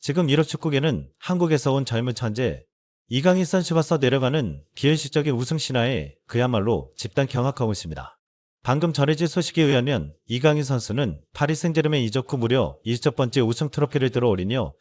지금 유럽 축구계는 한국에서 온 젊은 천재 이강인 선수가 써 내려가는 비현실적인 우승 신화에 그야말로 집단 경악하고 있습니다. 방금 전해진 소식에 의하면 이강인 선수는 파리 생제르맹 이적 후 무려 20번째 우승 트로피를 들어올리며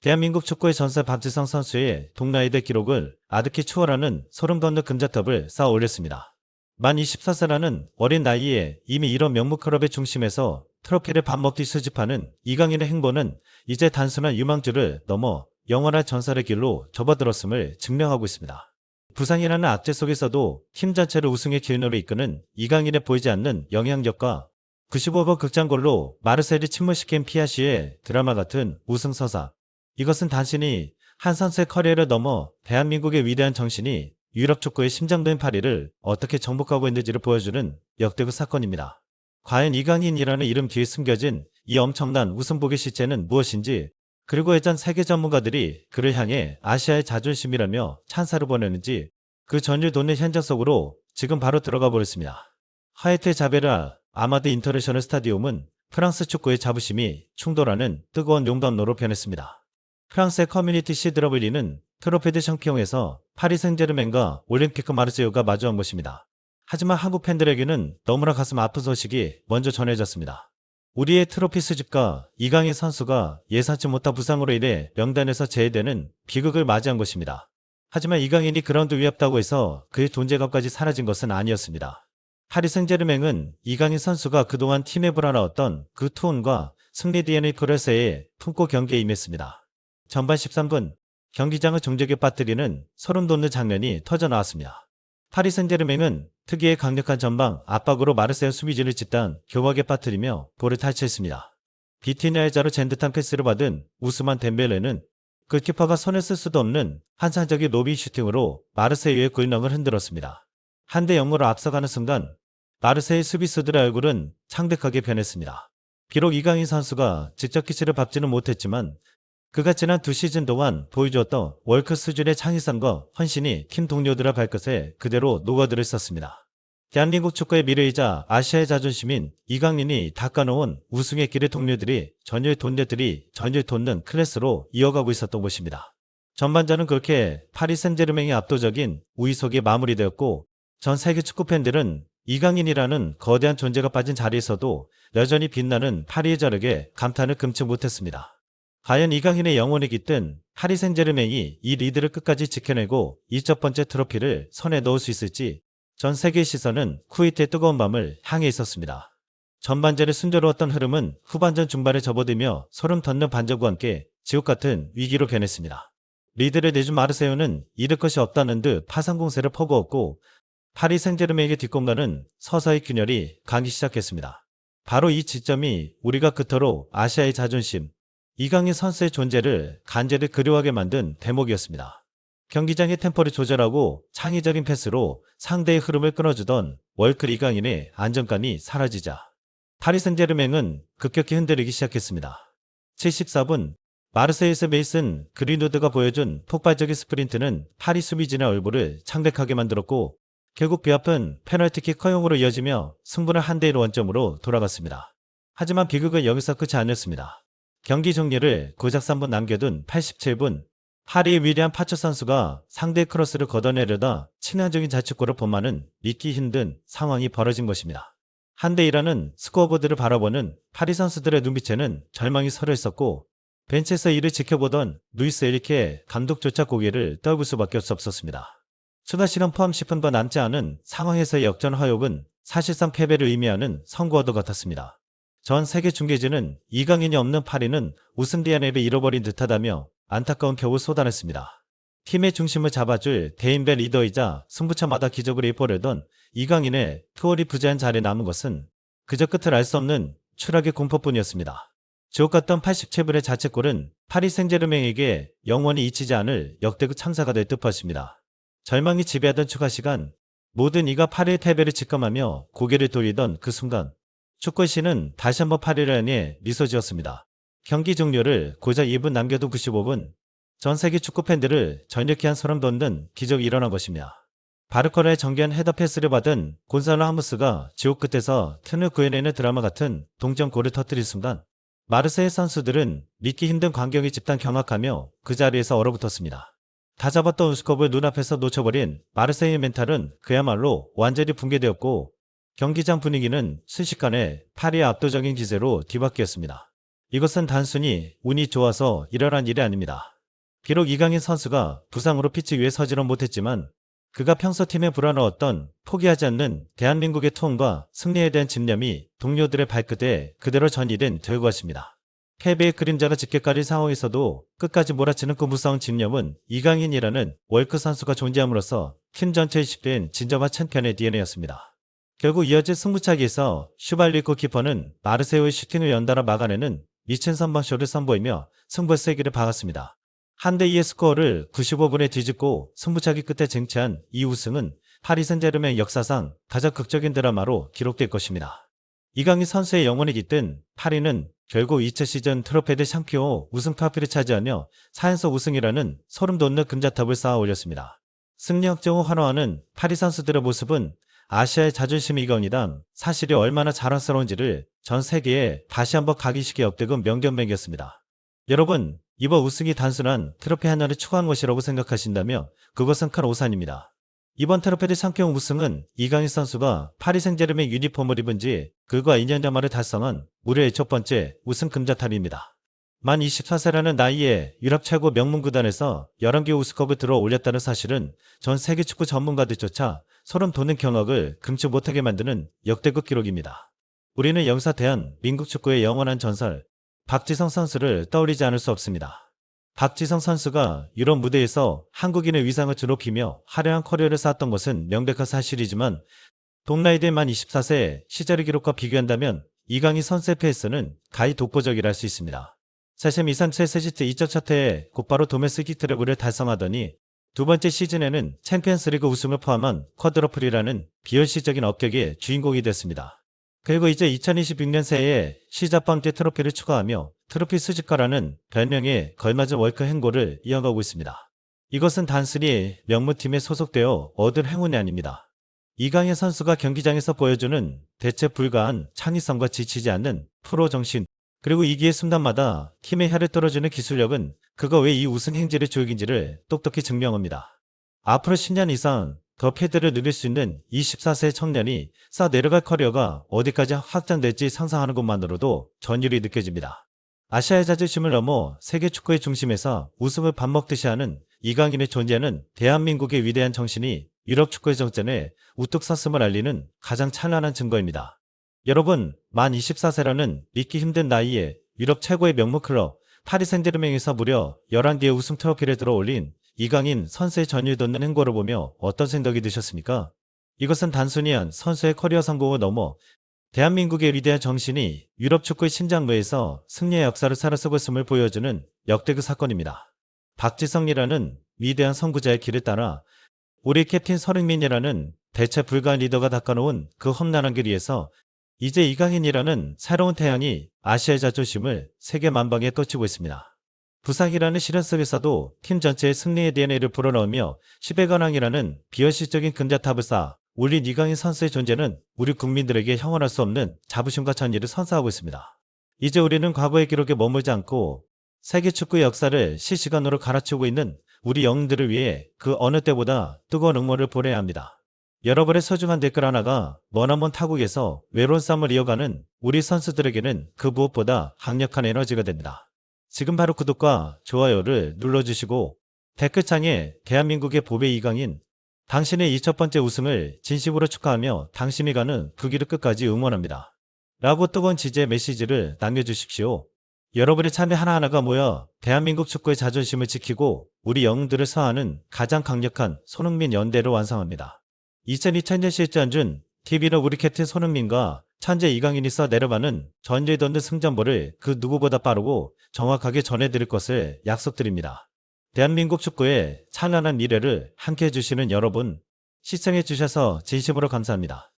대한민국 축구의 전설 박지성 선수의 동라이드 기록을 아득히 추월하는 소름 돋는 금자탑을 쌓아 올렸습니다. 만 24세라는 어린 나이에 이미 이런 명문 클럽의 중심에서 트로피를 밥 먹듯이 수집하는 이강인의 행보는 이제 단순한 유망주를 넘어 영원한 전설의 길로 접어들었음을 증명하고 있습니다. 부상이라는 악재 속에서도 팀 전체를 우승의 길로로 이끄는 이강인의 보이지 않는 영향력과 95번 극장골로 마르세유를 침몰시킨 피아시의 드라마 같은 우승 서사. 이것은 단순히 한 선수의 커리어를 넘어 대한민국의 위대한 정신이 유럽 축구의 심장된 파리를 어떻게 정복하고 있는지를 보여주는 역대급 사건입니다. 과연 이강인이라는 이름 뒤에 숨겨진 이 엄청난 웃음보기 실체는 무엇인지, 그리고 예전 세계 전문가들이 그를 향해 아시아의 자존심이라며 찬사를 보내는지 그 전율 돋는 현장 속으로 지금 바로 들어가 보겠습니다. 하이트 자베르 아마드 인터내셔널 스타디움은 프랑스 축구의 자부심이 충돌하는 뜨거운 용광로로 변했습니다. 프랑스의 커뮤니티 시드러블리는 트로페드 샹피옹에서 파리 생제르맹과 올림피크 마르세유가 마주한 곳입니다. 하지만 한국 팬들에게는 너무나 가슴 아픈 소식이 먼저 전해졌습니다. 우리의 트로피 수집가 이강인 선수가 예상치 못한 부상으로 인해 명단에서 제외되는 비극을 맞이한 것입니다. 하지만 이강인이 그라운드 위에 없다고 해서 그의 존재감까지 사라진 것은 아니었습니다. 파리 생제르맹은 이강인 선수가 그동안 팀에 불어넣었던 그 투혼과 승리 DNA 프레스에 품고 경기에 임했습니다. 전반 13분 경기장을 종족에 빠뜨리는 소름 돋는 장면이 터져나왔습니다. 파리 생제르맹은 특유의 강력한 전방 압박으로 마르세유 수비진을 집단 교각에 빠뜨리며 볼을 탈취했습니다. 비티니아의 자로 젠듯한 패스를 받은 우스만 덴벨레는 골키퍼가 손을 쓸 수도 없는 환상적인 로비 슈팅으로 마르세유의 골망을 흔들었습니다. 1대 0으로 앞서가는 순간 마르세유 수비수들의 얼굴은 창백하게 변했습니다. 비록 이강인 선수가 직접 키스를 밟지는 못했지만 그가 지난 2시즌 동안 보여주었던 월크 수준의 창의성과 헌신이 팀 동료들의 발끝에 그대로 녹아들어 있었습니다. 대한민국 축구의 미래이자 아시아의 자존심인 이강인이 닦아놓은 우승의 길의 동료들이 전율 돋는 클래스로 이어가고 있었던 것입니다. 전반전은 그렇게 파리 생제르맹의 압도적인 우위 속에 마무리되었고, 전 세계 축구 팬들은 이강인이라는 거대한 존재가 빠진 자리에서도 여전히 빛나는 파리의 저력에 감탄을 금치 못했습니다. 과연 이강인의 영혼이 깃든 파리 생제르맹이 이 리드를 끝까지 지켜내고 20번째 트로피를 손에 넣을 수 있을지 전 세계의 시선은 쿠웨이트의 뜨거운 밤을 향해 있었습니다. 전반전의 순조로웠던 흐름은 후반전 중반에 접어들며 소름 돋는 반전과 함께 지옥같은 위기로 변했습니다. 리드를 내준 마르세유는 잃을 것이 없다는 듯 파상 공세를 퍼부었고, 파리 생제르맹의 뒷공간은 서서히 균열이 가기 시작했습니다. 바로 이 지점이 우리가 그토록 아시아의 자존심, 이강인 선수의 존재를 간절히 그리워하게 만든 대목이었습니다. 경기장의 템포를 조절하고 창의적인 패스로 상대의 흐름을 끊어주던 월클 이강인의 안정감이 사라지자 파리 생제르맹은 급격히 흔들리기 시작했습니다. 74분 마르세유에서 메이슨 그린우드가 보여준 폭발적인 스프린트는 파리 수비진의 얼굴을 창백하게 만들었고, 결국 뼈아픈 페널티킥 허용으로 이어지며 승부는 1대1 원점으로 돌아갔습니다. 하지만 비극은 여기서 끝이 아니었습니다. 경기 종료를 고작 3분 남겨둔 87분, 파리의 위대한 파초 선수가 상대의 크로스를 걷어내려다 치명적인 자책골을 범하는 믿기 힘든 상황이 벌어진 것입니다. 1대1라는 스코어보드를 바라보는 파리 선수들의 눈빛에는 절망이 서려 있었고, 벤치에서 이를 지켜보던 루이스 에리케 감독조차 고개를 떨굴 수밖에 없었습니다. 추가 시간 포함 10분도 남지 않은 상황에서의 역전 화욕은 사실상 패배를 의미하는 선고와도 같았습니다. 전 세계 중계진은 이강인이 없는 파리는 우승 DNA를 잃어버린 듯하다며 안타까운 표를 쏟아냈습니다. 팀의 중심을 잡아줄 대인배 리더이자 승부차마다 기적을 예포려던 이강인의 투어리 부재한 자리에 남은 것은 그저 끝을 알 수 없는 추락의 공포뿐이었습니다. 지옥같던 87분의 자책골은 파리 생제르맹에게 영원히 잊히지 않을 역대급 참사가 될 듯했습니다. 절망이 지배하던 추가 시간, 모든 이가 파리의 패배를 직감하며 고개를 돌리던 그 순간 축구의 신은 다시 한번 파리를 향해 미소 지었습니다. 경기 종료를 고작 2분 남겨둔 95분, 전 세계 축구 팬들을 전력히 한 소름 돋는 기적이 일어난 것입니다. 바르코라의 정교한 헤더 패스를 받은 곤살로 하무스가 지옥 끝에서 틈을 구해내는 드라마 같은 동점골을 터뜨린 순간, 마르세유 선수들은 믿기 힘든 광경이 집단 경악하며 그 자리에서 얼어붙었습니다. 다 잡았던 우스컵을 눈앞에서 놓쳐버린 마르세유의 멘탈은 그야말로 완전히 붕괴되었고 경기장 분위기는 순식간에 파리의 압도적인 기세로 뒤바뀌었습니다. 이것은 단순히 운이 좋아서 일어난 일이 아닙니다. 비록 이강인 선수가 부상으로 피치 위에 서지는 못했지만 그가 평소 팀에 불어넣었던 포기하지 않는 대한민국의 투혼과 승리에 대한 집념이 동료들의 발끝에 그대로 전이된 결과였습니다. 패배의 그림자가 짙게까린 상황에서도 끝까지 몰아치는 그 무서운 집념은 이강인이라는 월크 선수가 존재함으로써 팀 전체에 집된 진정한 챔피언의 DNA였습니다. 결국 이어진 승부차기에서 슈발리 골키퍼는 마르세유의 슈팅을 연달아 막아내는 미친 선방쇼를 선보이며 승부의 세기를 박았습니다. 한대 2의 스코어를 95분에 뒤집고 승부차기 끝에 쟁취한 이 우승은 파리 생제르맹 역사상 가장 극적인 드라마로 기록될 것입니다. 이강인 선수의 영혼이 깃든 파리는 결국 2차 시즌 트로페 대 샹피온 우승 트로피를 차지하며 4연속 우승이라는 소름 돋는 금자탑을 쌓아 올렸습니다. 승리 확정을 환호하는 파리 선수들의 모습은 아시아의 자존심이 이강인이란 사실이 얼마나 자랑스러운지를 전 세계에 다시 한번 각인시켜 엎드긴 명견맹이었습니다. 여러분, 이번 우승이 단순한 트로피 하나를 추가한 것이라고 생각하신다면 그것은 큰 오산입니다. 이번 트로페 샹피온 우승은 이강인 선수가 파리 생제르맹 유니폼을 입은 지 불과 2년 전 만에 달성한 무려의 첫 번째 우승 금자탑입니다. 만 24세라는 나이에 유럽 최고 명문 구단에서 11개 우승컵을 들어 올렸다는 사실은 전 세계 축구 전문가들조차 소름 돋는 경악을 금치 못하게 만드는 역대급 기록입니다. 우리는 영사대한 민국 축구의 영원한 전설 박지성 선수를 떠올리지 않을 수 없습니다. 박지성 선수가 유럽 무대에서 한국인의 위상을 드높이며 화려한 커리어를 쌓았던 것은 명백한 사실이지만 동나이대 만 24세 시절의 기록과 비교한다면 이강인 선수의 페이스는 가히 독보적이라 할 수 있습니다. 사실 2-3세 세지트 2점 차트에 곧바로 도메스틱 트래블을 달성하더니 두 번째 시즌에는 챔피언스리그 우승을 포함한 쿼드러플이라는 비현실적인 업격의 주인공이 됐습니다. 그리고 이제 2026년 새해에 시자빵대 트로피를 추가하며 트로피 수집가라는 별명에 걸맞은 월크 행보를 이어가고 있습니다. 이것은 단순히 명문팀에 소속되어 얻은 행운이 아닙니다. 이강인 선수가 경기장에서 보여주는 대체 불가한 창의성과 지치지 않는 프로 정신, 그리고 이기의 순간마다 팀의 혀를 떨어주는 기술력은 그가 왜 이 우승 행진의 주역인지를 똑똑히 증명합니다. 앞으로 10년 이상 더 패드를 누릴 수 있는 24세 청년이 쌓아 내려갈 커리어가 어디까지 확장될지 상상하는 것만으로도 전율이 느껴집니다. 아시아의 자존심을 넘어 세계 축구의 중심에서 우승을 밥 먹듯이 하는 이강인의 존재는 대한민국의 위대한 정신이 유럽 축구의 정전에 우뚝 섰음을 알리는 가장 찬란한 증거입니다. 여러분, 만 24세라는 믿기 힘든 나이에 유럽 최고의 명문 클럽 파리 생제르맹에서 무려 11개의 우승 트로피를 들어올린 이강인 선수의 전율 돋는 행보를 보며 어떤 생각이 드셨습니까? 이것은 단순히 한 선수의 커리어 성공을 넘어 대한민국의 위대한 정신이 유럽 축구의 심장부에서 승리의 역사를 살아 쓰고 있음을 보여주는 역대급 사건입니다. 박지성이라는 위대한 선구자의 길을 따라 우리 캡틴 서흥민이라는 대체 불가한 리더가 닦아놓은 그 험난한 길 위에서 이제 이강인이라는 새로운 태양이 아시아의 자존심을 세계 만방에 떠치고 있습니다. 부상이라는 시련 속에서도 팀 전체의 승리의 DNA를 불어넣으며 10의 관왕이라는 비현실적인 금자탑을 쌓아 올린 이강인 선수의 존재는 우리 국민들에게 형언할 수 없는 자부심과 전의를 선사하고 있습니다. 이제 우리는 과거의 기록에 머물지 않고 세계 축구의 역사를 실시간으로 갈아치우고 있는 우리 영웅들을 위해 그 어느 때보다 뜨거운 응원을 보내야 합니다. 여러분의 소중한 댓글 하나가 머나먼 타국에서 외로운 싸움을 이어가는 우리 선수들에게는 그 무엇보다 강력한 에너지가 됩니다. 지금 바로 구독과 좋아요를 눌러주시고 댓글창에 대한민국의 보배 이강인, 당신의 이 첫 번째 우승을 진심으로 축하하며 당신이 가는 그 길을 끝까지 응원합니다. 라고 뜨거운 지지의 메시지를 남겨주십시오. 여러분의 참여 하나하나가 모여 대한민국 축구의 자존심을 지키고 우리 영웅들을 서하는 가장 강력한 손흥민 연대를 완성합니다. 2002년 시즌 TV는 우리 캡틴 손흥민과 천재 이강인이 써 내려가는 전율 돋는 승전보를 그 누구보다 빠르고 정확하게 전해드릴 것을 약속드립니다. 대한민국 축구의 찬란한 미래를 함께 해주시는 여러분, 시청해주셔서 진심으로 감사합니다.